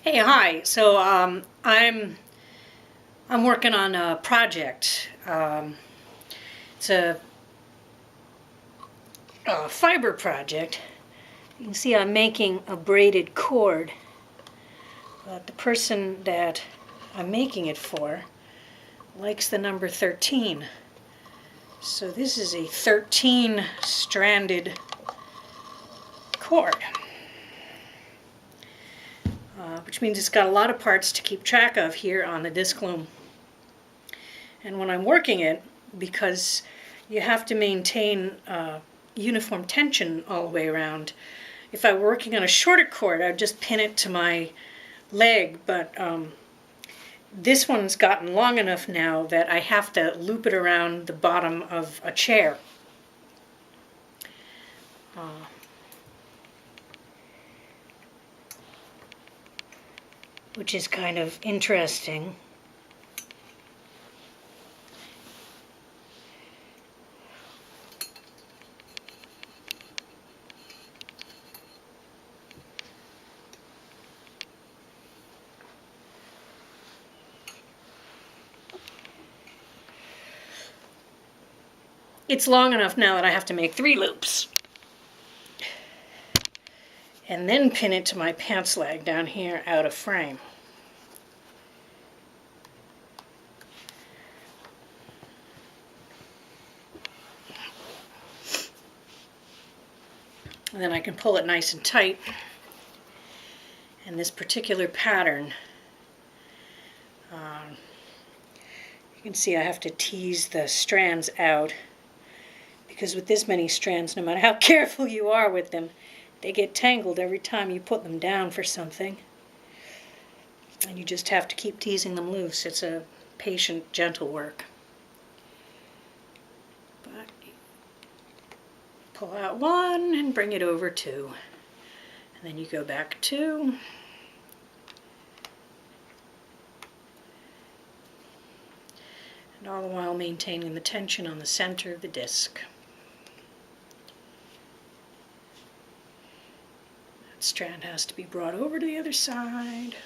Hey, hi. I'm working on a project. It's a fiber project. You can see I'm making a braided cord, but the person that I'm making it for likes the number 13. So this is a 13 stranded cord, which means it's got a lot of parts to keep track of here on the disc loom. And when I'm working it, because you have to maintain uniform tension all the way around, if I were working on a shorter cord, I'd just pin it to my leg, but this one's gotten long enough now that I have to loop it around the bottom of a chair. Which is kind of interesting. It's long enough now that I have to make 3 loops. And then pin it to my pants leg down here out of frame. And then I can pull it nice and tight. And this particular pattern, you can see I have to tease the strands out, because with this many strands, no matter how careful you are with them, they get tangled every time you put them down for something. And you just have to keep teasing them loose. It's a patient, gentle work. But pull out 1 and bring it over 2. And then you go back 2. And all the while maintaining the tension on the center of the disc. That strand has to be brought over to the other side.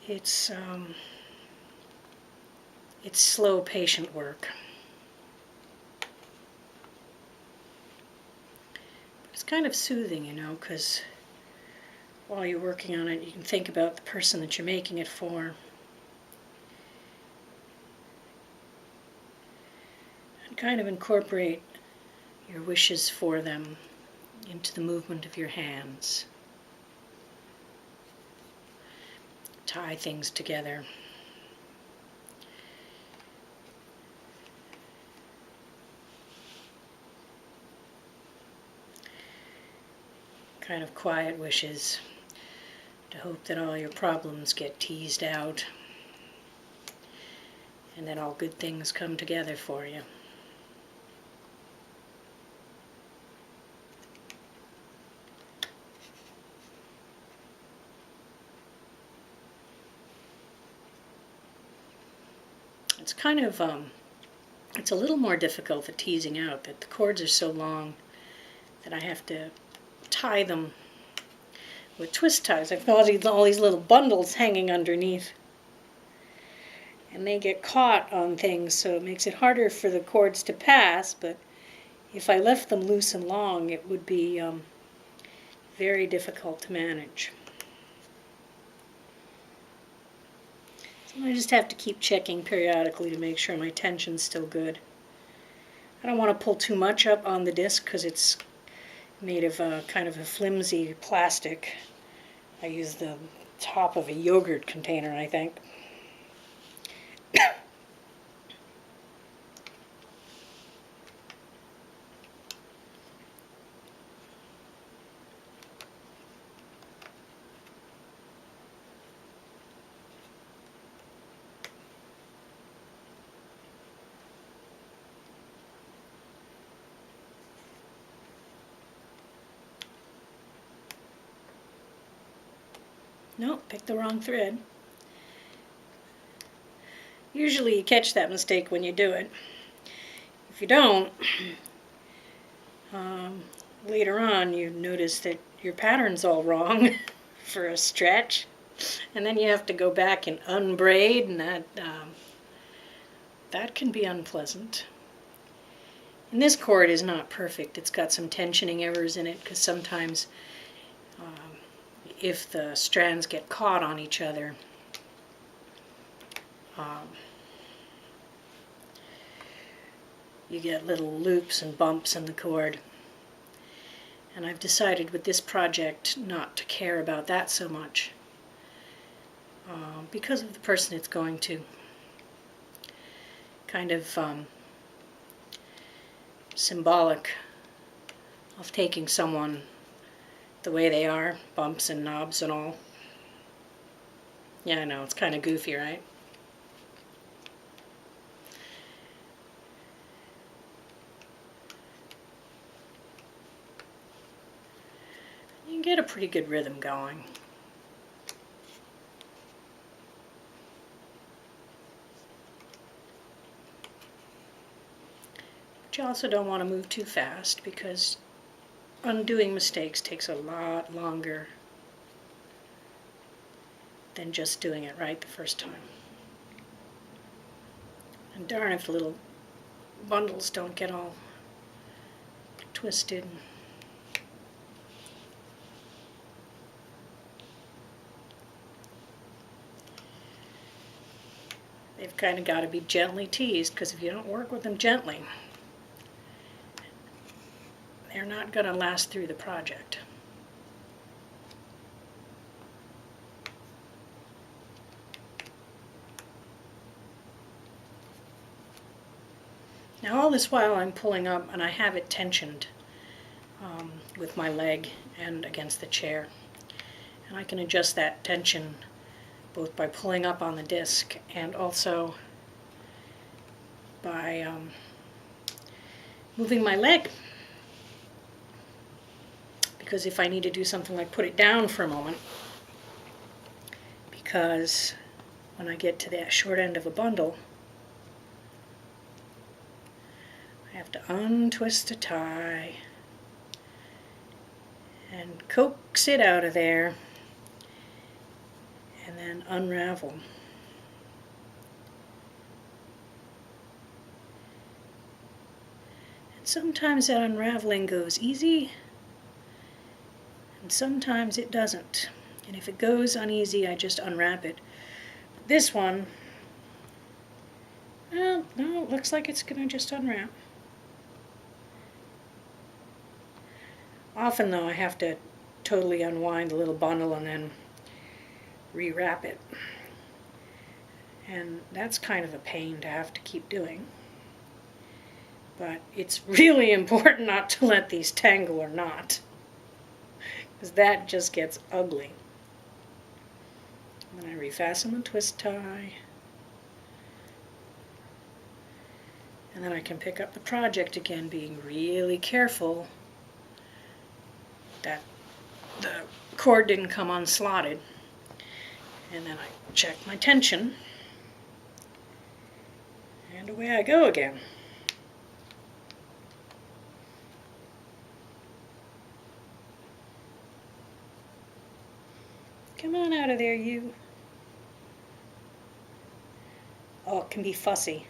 It's slow, patient work. But it's kind of soothing, you know, because while you're working on it, you can think about the person that you're making it for. And kind of incorporate your wishes for them into the movement of your hands. Tie things together. Kind of quiet wishes to hope that all your problems get teased out and that all good things come together for you. It's kind of, it's a little more difficult, the teasing out, that the cords are so long that I have to tie them with twist ties. I've got all these little bundles hanging underneath, and they get caught on things, so it makes it harder for the cords to pass, but if I left them loose and long, it would be very difficult to manage. I just have to keep checking periodically to make sure my tension's still good. I don't want to pull too much up on the disc because it's made of kind of a flimsy plastic. I use the top of a yogurt container, I think. Nope, picked the wrong thread. Usually you catch that mistake when you do it. If you don't, later on you notice that your pattern's all wrong for a stretch, and then you have to go back and unbraid, and that can be unpleasant. And this cord is not perfect. It's got some tensioning errors in it because sometimes if the strands get caught on each other, you get little loops and bumps in the cord. And I've decided with this project not to care about that so much because of the person it's going to. Kind of symbolic of taking someone the way they are, bumps and knobs and all. Yeah, I know, it's kind of goofy, right? You can get a pretty good rhythm going. But you also don't want to move too fast because undoing mistakes takes a lot longer than just doing it right the first time. And darn if the little bundles don't get all twisted. They've kind of got to be gently teased, because if you don't work with them gently, they're not going to last through the project. Now all this while I'm pulling up, and I have it tensioned with my leg and against the chair. And I can adjust that tension both by pulling up on the disc and also by moving my leg. Because if I need to do something like put it down for a moment, because when I get to that short end of a bundle, I have to untwist a tie and coax it out of there and then unravel. And sometimes that unraveling goes easy and sometimes it doesn't. And if it goes uneasy, I just unwrap it. This one, well, no, it looks like it's going to just unwrap. Often, though, I have to totally unwind the little bundle and then rewrap it. And that's kind of a pain to have to keep doing. But it's really important not to let these tangle or knot, because that just gets ugly. And then I refasten the twist tie. And then I can pick up the project again, being really careful that the cord didn't come unslotted. And then I check my tension. And away I go again. Come on out of there, you. Oh, it can be fussy.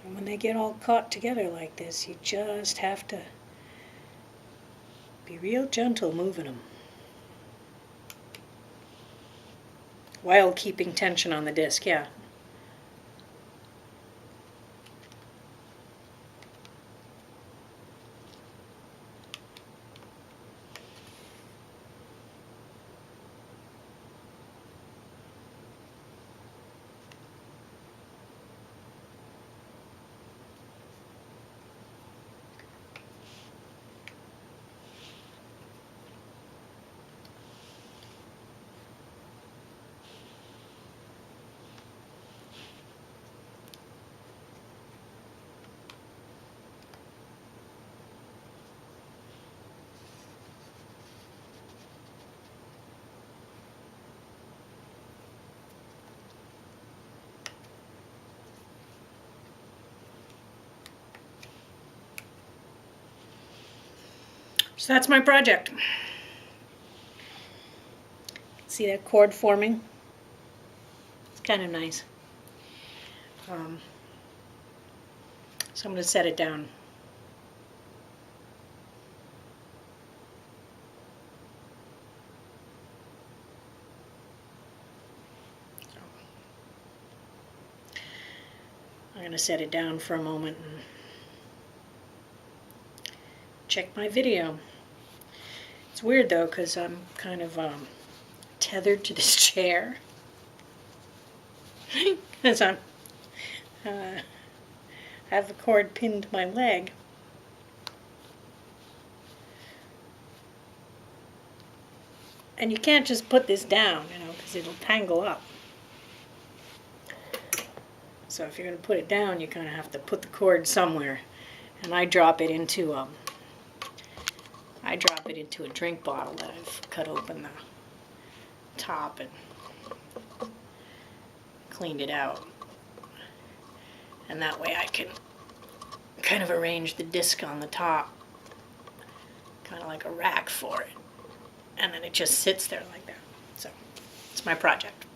And when they get all caught together like this, you just have to be real gentle moving them while keeping tension on the disc, yeah. So that's my project. See that cord forming? It's kind of nice. So I'm going to set it down. I'm going to set it down for a moment and check my video. It's weird though, because I'm kind of tethered to this chair. Because I have the cord pinned to my leg. And you can't just put this down, you know, because it'll tangle up. So if you're going to put it down, you kind of have to put the cord somewhere. And I drop it into a drink bottle that I've cut open the top and cleaned it out. And that way I can kind of arrange the disc on the top, kind of like a rack for it. And then it just sits there like that. So it's my project.